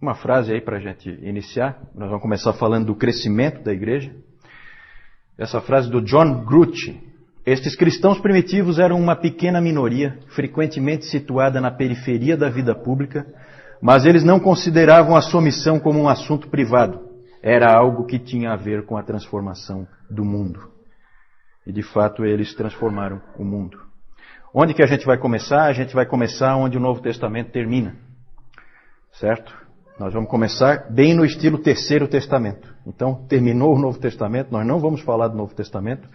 uma frase aí para a gente iniciar. Nós vamos começar falando do crescimento da igreja. Essa frase do John Grucci. Estes cristãos primitivos eram uma pequena minoria, frequentemente situada na periferia da vida pública, mas eles não consideravam a sua missão como um assunto privado. Era algo que tinha a ver com a transformação do mundo. E de fato eles transformaram o mundo. Onde que a gente vai começar? A gente vai começar onde o Novo Testamento termina. Certo? Nós vamos começar bem no estilo Terceiro Testamento. Então, terminou o Novo Testamento, nós não vamos falar do Novo Testamento,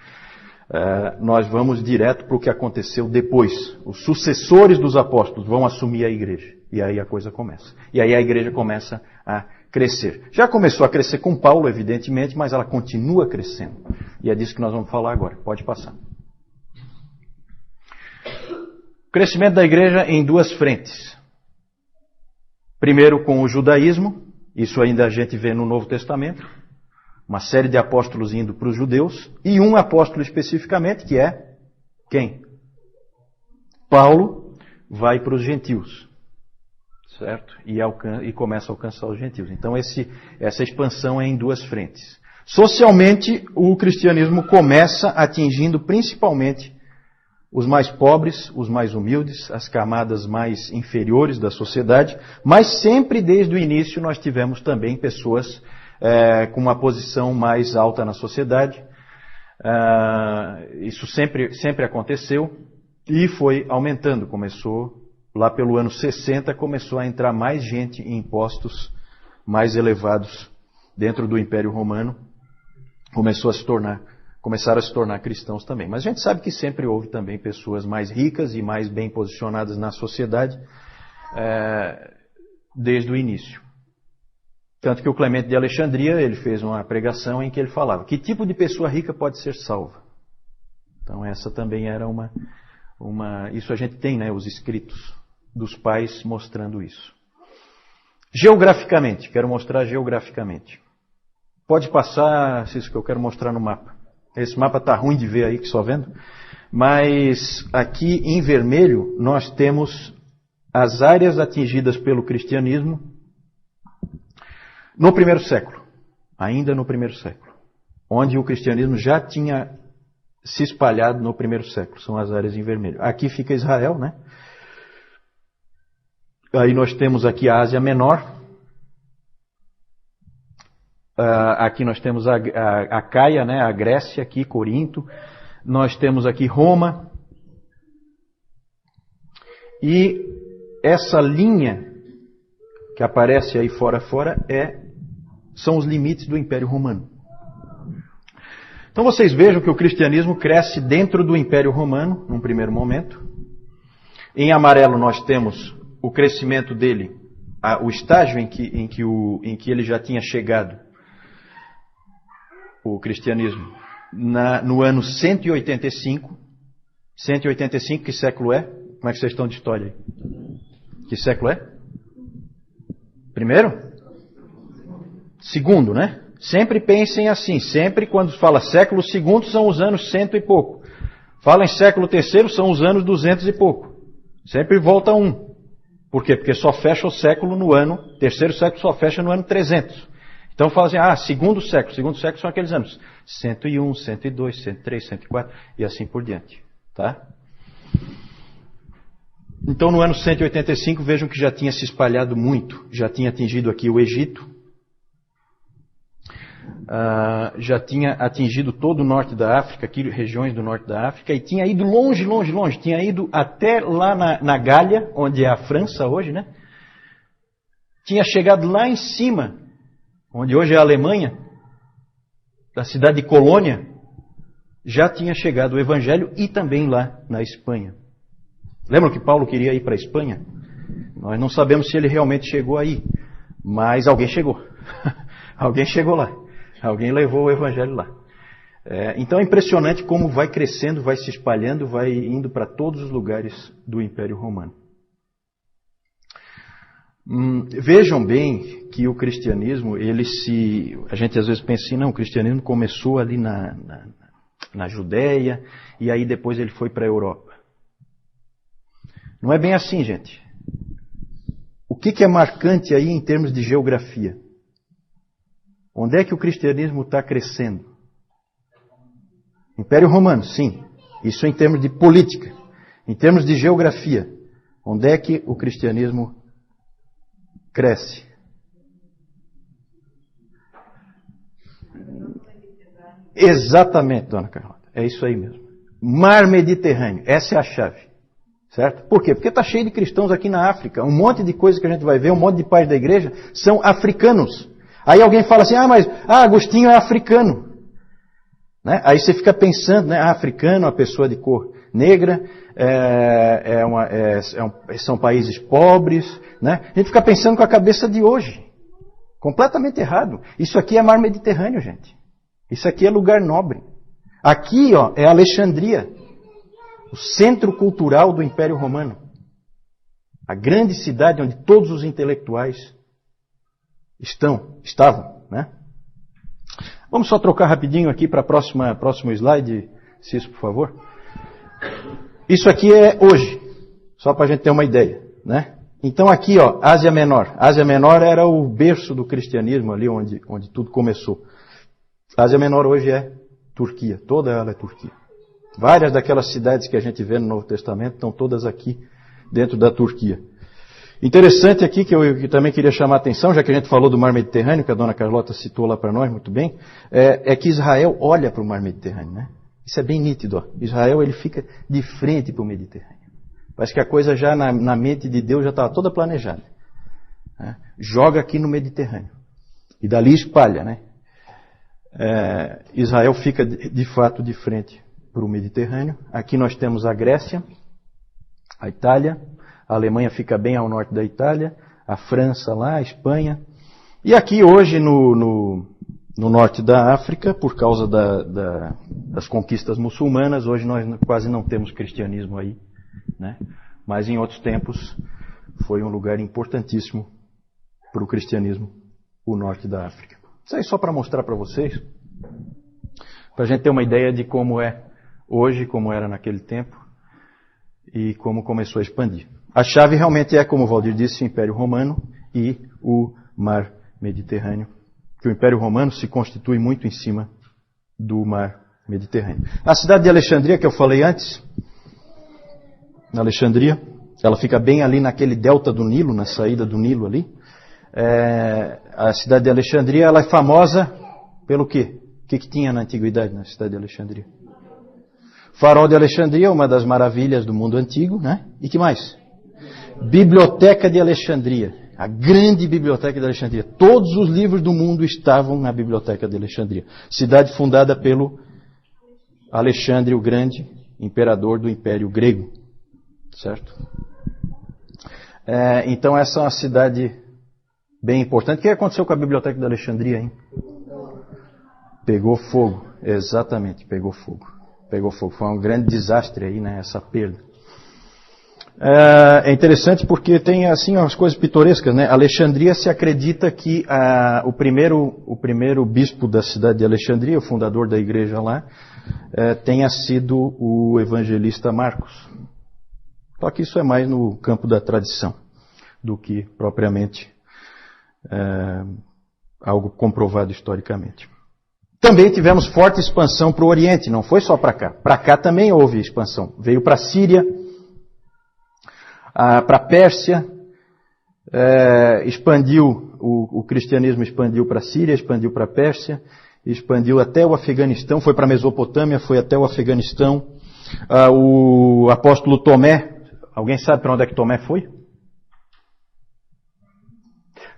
nós vamos direto para o que aconteceu depois. Os sucessores dos apóstolos vão assumir a igreja. E aí a coisa começa. E aí a igreja começa a crescer. Já começou a crescer com Paulo, evidentemente, mas ela continua crescendo. E é disso que nós vamos falar agora. Pode passar. O crescimento da igreja em duas frentes. Primeiro com o judaísmo, isso ainda a gente vê no Novo Testamento, uma série de apóstolos indo para os judeus, e um apóstolo especificamente, que é quem? Paulo vai para os gentios, certo? E começa a alcançar os gentios. Então essa expansão é em duas frentes. Socialmente, o cristianismo começa atingindo principalmente os mais pobres, os mais humildes, as camadas mais inferiores da sociedade, mas sempre desde o início nós tivemos também pessoas com uma posição mais alta na sociedade. Isso sempre aconteceu e foi aumentando. Começou lá pelo ano 60, começou a entrar mais gente em postos mais elevados dentro do Império Romano. Começaram a se tornar cristãos também. Mas a gente sabe que sempre houve também pessoas mais ricas e mais bem posicionadas na sociedade desde o início. Tanto que o Clemente de Alexandria, ele fez uma pregação em que ele falava: que tipo de pessoa rica pode ser salva? Então essa também era isso a gente tem, né, os escritos dos pais mostrando isso. Geograficamente, quero mostrar geograficamente. Pode passar, isso que eu quero mostrar no mapa. Esse mapa está ruim de ver aí, que só vendo. Mas aqui em vermelho nós temos as áreas atingidas pelo cristianismo no primeiro século. Ainda no primeiro século. Onde o cristianismo já tinha se espalhado no primeiro século. São as áreas em vermelho. Aqui fica Israel, né? Aí nós temos aqui a Ásia Menor. Aqui nós temos a Caia, né, a Grécia, aqui Corinto. Nós temos aqui Roma. E essa linha que aparece aí fora são os limites do Império Romano. Então vocês vejam que o cristianismo cresce dentro do Império Romano, num primeiro momento. Em amarelo nós temos o crescimento dele, o estágio em que ele já tinha chegado, o cristianismo, no ano 185. 185, que século é? Como é que vocês estão de história aí? Que século é? Primeiro? Segundo, né? Sempre pensem assim. Sempre quando fala século segundo são os anos 100 e pouco. Fala em século terceiro são os anos 200 e pouco. Sempre volta um. Por quê? Porque só fecha o século no ano, terceiro século só fecha no ano 300. Então fala assim, segundo século são aqueles anos 101, 102, 103, 104 e assim por diante. Tá? Então no ano 185 vejam que já tinha se espalhado muito, já tinha atingido aqui o Egito, já tinha atingido todo o norte da África, aqui regiões do norte da África, e tinha ido longe, tinha ido até lá na Gália, onde é a França hoje, né? Tinha chegado lá em cima, onde hoje é a Alemanha, da cidade de Colônia, já tinha chegado o Evangelho, e também lá na Espanha. Lembram que Paulo queria ir para a Espanha? Nós não sabemos se ele realmente chegou aí, mas alguém chegou. Alguém chegou lá. Alguém levou o Evangelho lá. Então é impressionante como vai crescendo, vai se espalhando, vai indo para todos os lugares do Império Romano. Vejam bem que o cristianismo, a gente às vezes pensa assim, não, o cristianismo começou ali na Judéia e aí depois ele foi para a Europa. Não é bem assim, gente. O que é marcante aí em termos de geografia? Onde é que o cristianismo está crescendo? Império Romano, sim. Isso em termos de política. Em termos de geografia, onde é que o cristianismo cresce? Exatamente, dona Carlota. É isso aí mesmo. Mar Mediterrâneo. Essa é a chave. Certo? Por quê? Porque está cheio de cristãos aqui na África. Um monte de coisa que a gente vai ver, um monte de pais da igreja, são africanos. Aí alguém fala assim, mas Agostinho é africano. Né? Aí você fica pensando, né? Africano, uma pessoa de cor negra, são países pobres. Né? A gente fica pensando com a cabeça de hoje. Completamente errado. Isso aqui é mar Mediterrâneo, gente. Isso aqui é lugar nobre. Aqui, é Alexandria, o centro cultural do Império Romano. A grande cidade onde todos os intelectuais estavam. Né? Vamos só trocar rapidinho aqui para o próximo slide, Cis, por favor. Isso aqui é hoje, só para a gente ter uma ideia. Né? Então aqui, Ásia Menor. Ásia Menor era o berço do cristianismo, ali onde tudo começou. Ásia Menor hoje é Turquia, toda ela é Turquia. Várias daquelas cidades que a gente vê no Novo Testamento estão todas aqui dentro da Turquia. Interessante aqui, que eu também queria chamar a atenção, já que a gente falou do Mar Mediterrâneo, que a dona Carlota citou lá para nós muito bem, é que Israel olha para o Mar Mediterrâneo. Né? Isso é bem nítido. Israel ele fica de frente para o Mediterrâneo. Parece que a coisa já na mente de Deus já estava toda planejada. Né? Joga aqui no Mediterrâneo. E dali espalha. Né? Israel fica de fato de frente para o Mediterrâneo. Aqui nós temos a Grécia, a Itália, a Alemanha fica bem ao norte da Itália, a França lá, a Espanha. E aqui hoje no norte da África, por causa das conquistas muçulmanas, hoje nós quase não temos cristianismo aí. Né? Mas em outros tempos foi um lugar importantíssimo para o cristianismo, o norte da África. Isso aí só para mostrar para vocês, para a gente ter uma ideia de como é hoje, como era naquele tempo e como começou a expandir. A chave realmente é, como o Valdir disse, o Império Romano e o Mar Mediterrâneo, que o Império Romano se constitui muito em cima do Mar Mediterrâneo. A cidade de Alexandria, que eu falei antes, Alexandria, ela fica bem ali naquele delta do Nilo, na saída do Nilo ali. A cidade de Alexandria, ela é famosa pelo quê? O que tinha na antiguidade na cidade de Alexandria? Farol de Alexandria, uma das maravilhas do mundo antigo, né? E que mais? Biblioteca de Alexandria, a grande biblioteca de Alexandria. Todos os livros do mundo estavam na biblioteca de Alexandria. Cidade fundada pelo Alexandre o Grande, imperador do Império Grego. Certo? Então essa é uma cidade bem importante. O que aconteceu com a biblioteca de Alexandria, hein? Pegou fogo. Exatamente, pegou fogo. Pegou fogo. Foi um grande desastre aí, né? Essa perda. É interessante porque tem assim umas coisas pitorescas, né? Alexandria se acredita que o primeiro bispo da cidade de Alexandria, o fundador da igreja lá, tenha sido o evangelista Marcos. Só que isso é mais no campo da tradição do que propriamente algo comprovado historicamente. Também tivemos forte expansão para o Oriente, não foi só para cá. Para cá também houve expansão. Veio para a Síria, para a Pérsia, expandiu, o cristianismo expandiu para a Síria, expandiu para a Pérsia, expandiu até o Afeganistão, foi para a Mesopotâmia, foi até o Afeganistão. O apóstolo Tomé, alguém sabe para onde é que Tomé foi?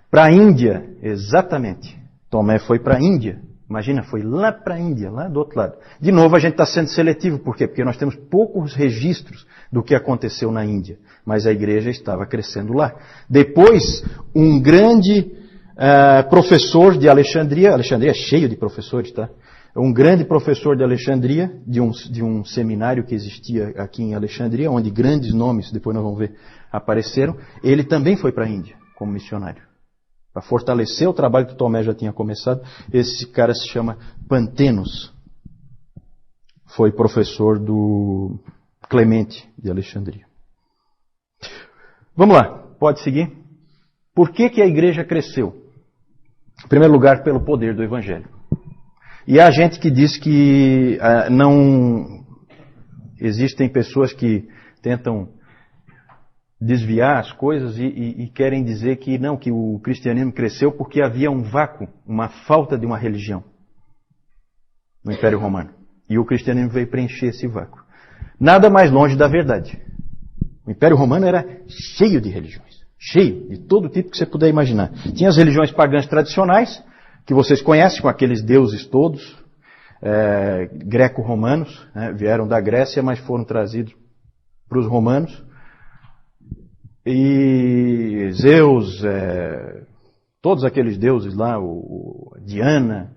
Para a Índia, exatamente. Tomé foi para a Índia. Imagina, foi lá para a Índia, lá do outro lado. De novo, a gente está sendo seletivo. Por quê? Porque nós temos poucos registros do que aconteceu na Índia. Mas a igreja estava crescendo lá. Depois, um grande professor de Alexandria. Alexandria é cheio de professores, tá? Um grande professor de Alexandria, de um seminário que existia aqui em Alexandria, onde grandes nomes, depois nós vamos ver, apareceram. Ele também foi para a Índia como missionário. Para fortalecer o trabalho que Tomé já tinha começado, esse cara se chama Pantenos. Foi professor do Clemente de Alexandria. Vamos lá, pode seguir. Por que a igreja cresceu? Em primeiro lugar, pelo poder do Evangelho. E há gente que diz que não existem pessoas que tentam desviar as coisas e querem dizer que não, que o cristianismo cresceu porque havia um vácuo, uma falta de uma religião no Império Romano. E o cristianismo veio preencher esse vácuo. Nada mais longe da verdade. O Império Romano era cheio de religiões. Cheio de todo tipo que você puder imaginar. Tinha as religiões pagãs tradicionais, que vocês conhecem, com aqueles deuses todos, greco-romanos, né, vieram da Grécia, mas foram trazidos para os romanos. E Zeus, todos aqueles deuses lá, Diana.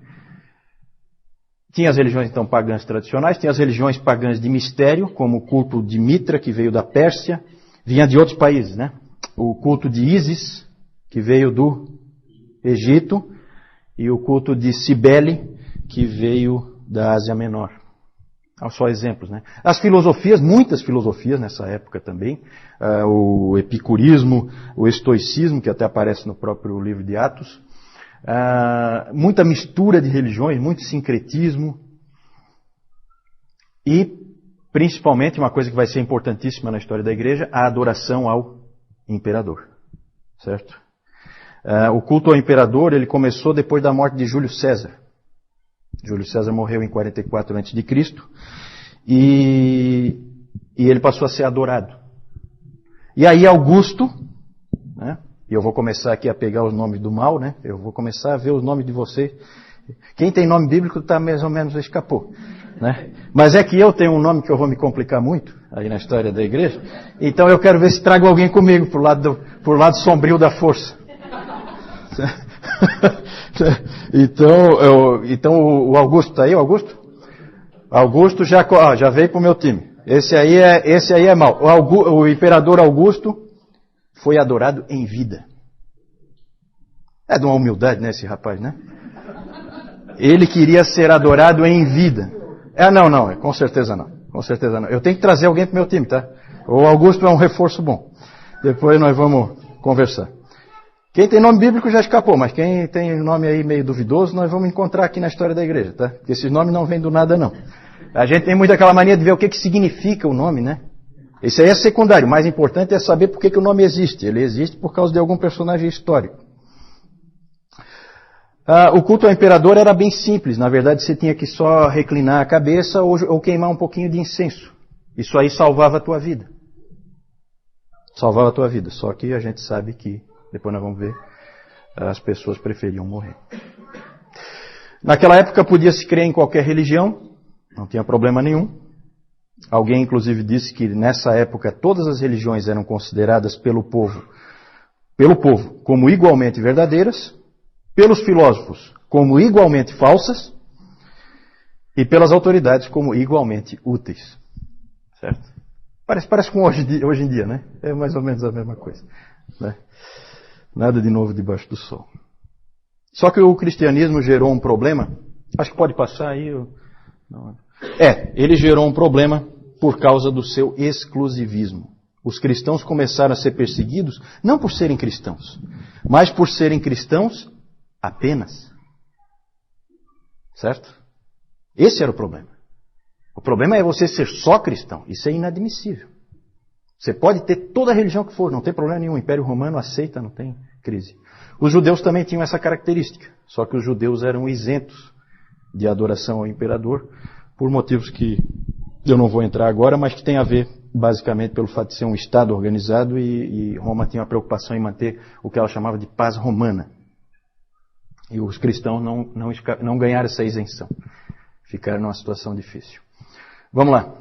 Tinha as religiões então pagãs tradicionais, tinha as religiões pagãs de mistério, como o culto de Mitra, que veio da Pérsia, vinha de outros países, né? O culto de Ísis, que veio do Egito, e o culto de Cibele, que veio da Ásia Menor. Só exemplos, né? As filosofias, muitas filosofias nessa época também, o epicurismo, o estoicismo, que até aparece no próprio livro de Atos, muita mistura de religiões, muito sincretismo, e principalmente, uma coisa que vai ser importantíssima na história da igreja, a adoração ao imperador, certo? O culto ao imperador, ele começou depois da morte de Júlio César. Júlio César morreu em 44 a.C. e ele passou a ser adorado. E aí Augusto, né? E eu vou começar aqui a pegar os nomes do mal, né? Eu vou começar a ver os nomes de vocês. Quem tem nome bíblico está mais ou menos escapou, né? Mas é que eu tenho um nome que eu vou me complicar muito aí na história da igreja. Então eu quero ver se trago alguém comigo pro lado sombrio da força. Então o Augusto está aí, o Augusto? Augusto já veio pro meu time. Esse aí é mau. O imperador Augusto foi adorado em vida. É de uma humildade, né, esse rapaz, né? Ele queria ser adorado em vida. Não, com certeza não. Com certeza não. Eu tenho que trazer alguém pro meu time, tá? O Augusto é um reforço bom. Depois nós vamos conversar. Quem tem nome bíblico já escapou, mas quem tem nome aí meio duvidoso, nós vamos encontrar aqui na história da igreja, tá? Porque esses nomes não vêm do nada, não. A gente tem muito aquela mania de ver o que significa o nome, né? Isso aí é secundário. O mais importante é saber por que o nome existe. Ele existe por causa de algum personagem histórico. O culto ao imperador era bem simples. Na verdade, você tinha que só reclinar a cabeça ou queimar um pouquinho de incenso. Isso aí salvava a tua vida. Salvava a tua vida. Só que a gente sabe que, depois nós vamos ver, as pessoas preferiam morrer. Naquela época podia-se crer em qualquer religião. Não tinha problema nenhum. Alguém, inclusive, disse que nessa época todas as religiões eram consideradas pelo povo como igualmente verdadeiras, pelos filósofos como igualmente falsas e pelas autoridades como igualmente úteis. Certo? Parece com hoje em dia, né? É mais ou menos a mesma coisa, né? Nada de novo debaixo do sol. Só que o cristianismo gerou um problema. Acho que pode passar aí. Ele gerou um problema por causa do seu exclusivismo. Os cristãos começaram a ser perseguidos não por serem cristãos, mas por serem cristãos apenas. Certo? Esse era o problema. O problema é você ser só cristão. Isso é inadmissível. Você pode ter toda a religião que for, não tem problema nenhum. O Império Romano aceita, não tem crise. Os judeus também tinham essa característica. Só que os judeus eram isentos de adoração ao imperador, por motivos que eu não vou entrar agora, mas que tem a ver basicamente pelo fato de ser um Estado organizado e Roma tinha uma preocupação em manter o que ela chamava de paz romana. E os cristãos não ganharam essa isenção. Ficaram numa situação difícil. Vamos lá.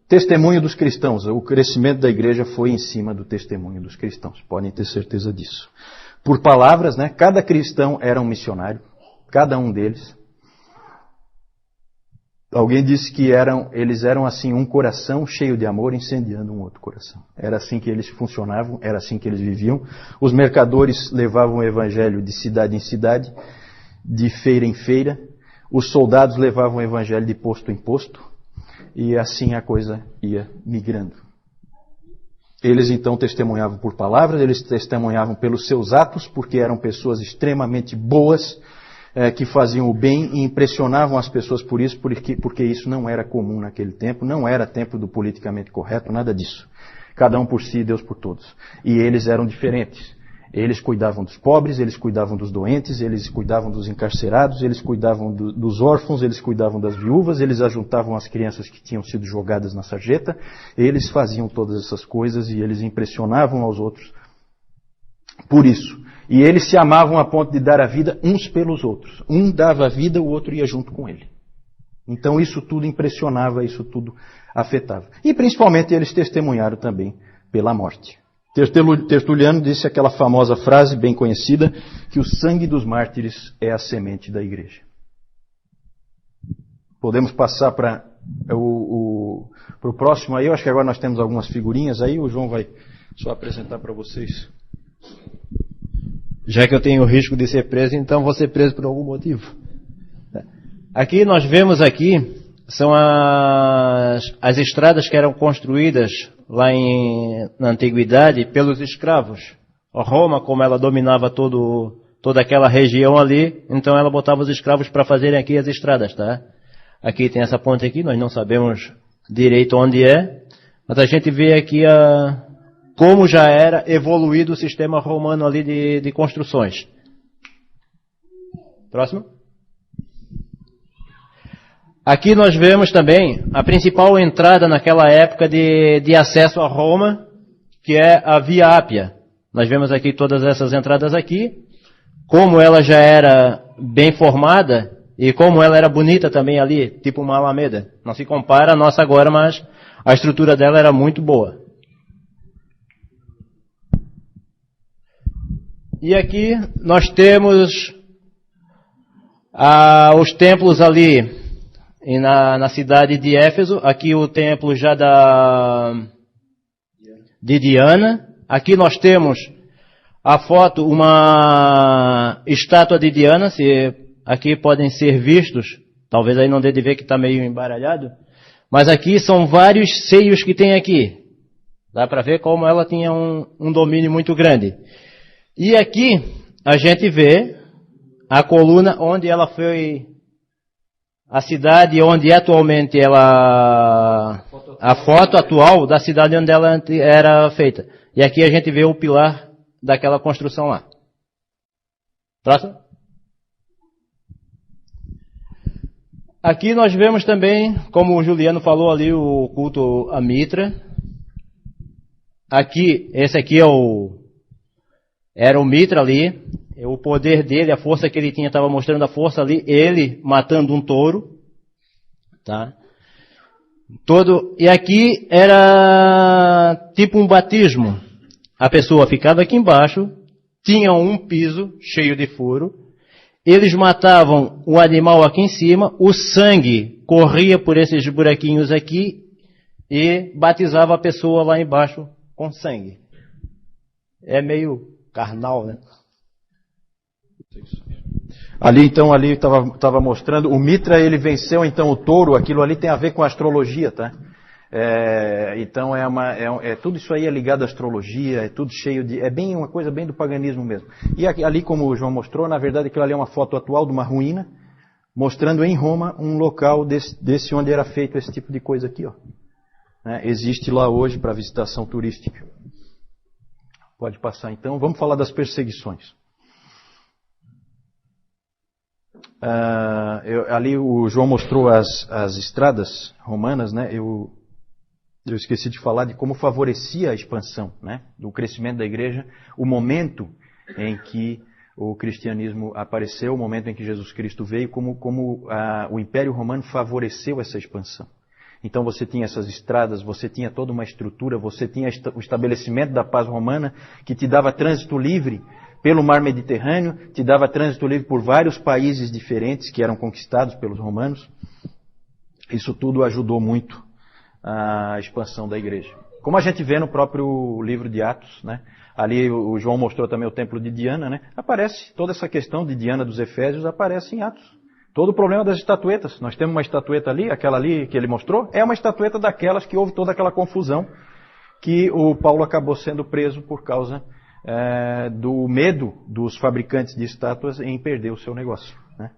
Testemunho dos cristãos. O crescimento da igreja foi em cima do testemunho dos cristãos. Podem ter certeza disso. Por palavras, né? Cada cristão era um missionário. Cada um deles. Alguém disse que eles eram assim um coração cheio de amor incendiando um outro coração. Era assim que eles funcionavam, era assim que eles viviam. Os mercadores levavam o evangelho de cidade em cidade, de feira em feira. Os soldados levavam o evangelho de posto em posto. E assim a coisa ia migrando. Eles então testemunhavam por palavras, eles testemunhavam pelos seus atos, porque eram pessoas extremamente boas, que faziam o bem e impressionavam as pessoas por isso, porque isso não era comum naquele tempo, não era tempo do politicamente correto, nada disso. Cada um por si, Deus por todos. E eles eram diferentes. Eles cuidavam dos pobres, eles cuidavam dos doentes, eles cuidavam dos encarcerados, eles cuidavam dos órfãos, eles cuidavam das viúvas, eles ajuntavam as crianças que tinham sido jogadas na sarjeta, eles faziam todas essas coisas e eles impressionavam aos outros por isso. E eles se amavam a ponto de dar a vida uns pelos outros. Um dava a vida, o outro ia junto com ele. Então isso tudo impressionava, isso tudo afetava. E principalmente eles testemunharam também pela morte. Tertuliano disse aquela famosa frase bem conhecida, que o sangue dos mártires é a semente da igreja. Podemos passar para o próximo aí. Eu acho que agora nós temos algumas figurinhas aí. O João vai só apresentar para vocês. Já que eu tenho o risco de ser preso, então vou ser preso por algum motivo. Aqui nós vemos aqui, são as estradas que eram construídas lá na antiguidade pelos escravos. A Roma, como ela dominava toda aquela região ali, então ela botava os escravos para fazerem aqui as estradas, tá? Aqui tem essa ponte aqui, nós não sabemos direito onde é, mas a gente vê aqui como já era evoluído o sistema romano ali de construções. Próximo. Aqui nós vemos também a principal entrada naquela época de acesso a Roma, que é a Via Ápia. Nós vemos aqui todas essas entradas aqui, como ela já era bem formada e como ela era bonita também ali, tipo uma alameda. Não se compara a nossa agora, mas a estrutura dela era muito boa. E aqui nós temos os templos ali na cidade de Éfeso. Aqui o templo já de Diana. Aqui nós temos a foto, uma estátua de Diana. Aqui podem ser vistos. Talvez aí não dê de ver que está meio embaralhado. Mas aqui são vários seios que tem aqui. Dá para ver como ela tinha um domínio muito grande. E aqui a gente vê a coluna onde ela foi, a cidade onde atualmente a foto atual da cidade onde ela era feita. E aqui a gente vê o pilar daquela construção lá. Próximo. Aqui nós vemos também, como o Juliano falou ali, o culto a Mitra. Aqui, esse aqui era o Mitra ali, o poder dele, a força que ele tinha, estava mostrando a força ali, ele matando um touro, tá? E aqui era tipo um batismo. A pessoa ficava aqui embaixo, tinha um piso cheio de furo, eles matavam o animal aqui em cima, o sangue corria por esses buraquinhos aqui e batizava a pessoa lá embaixo com sangue. É meio carnal, né? Ali estava mostrando, o Mitra ele venceu então o touro, aquilo ali tem a ver com a astrologia, tá? Então tudo isso aí é ligado à astrologia, é tudo cheio de, é bem uma coisa bem do paganismo mesmo. E ali como o João mostrou, na verdade aquilo ali é uma foto atual de uma ruína, mostrando em Roma um local desse onde era feito esse tipo de coisa aqui, ó. Existe lá hoje para visitação turística. Pode passar então. Vamos falar das perseguições. Ali o João mostrou as estradas romanas, né? Eu esqueci de falar de como favorecia a expansão, né? Do crescimento da igreja, o momento em que o cristianismo apareceu, o momento em que Jesus Cristo veio, como o Império Romano favoreceu essa expansão. Então você tinha essas estradas, você tinha toda uma estrutura, você tinha o estabelecimento da paz romana, que te dava trânsito livre pelo mar Mediterrâneo, te dava trânsito livre por vários países diferentes que eram conquistados pelos romanos. Isso tudo ajudou muito a expansão da igreja. Como a gente vê no próprio livro de Atos, né? Ali o João mostrou também o templo de Diana, né? Aparece toda essa questão de Diana dos Efésios, aparece em Atos. Todo o problema das estatuetas. Nós temos uma estatueta ali, aquela ali que ele mostrou, é uma estatueta daquelas que houve toda aquela confusão que o Paulo acabou sendo preso por causa do medo dos fabricantes de estátuas em perder o seu negócio, né?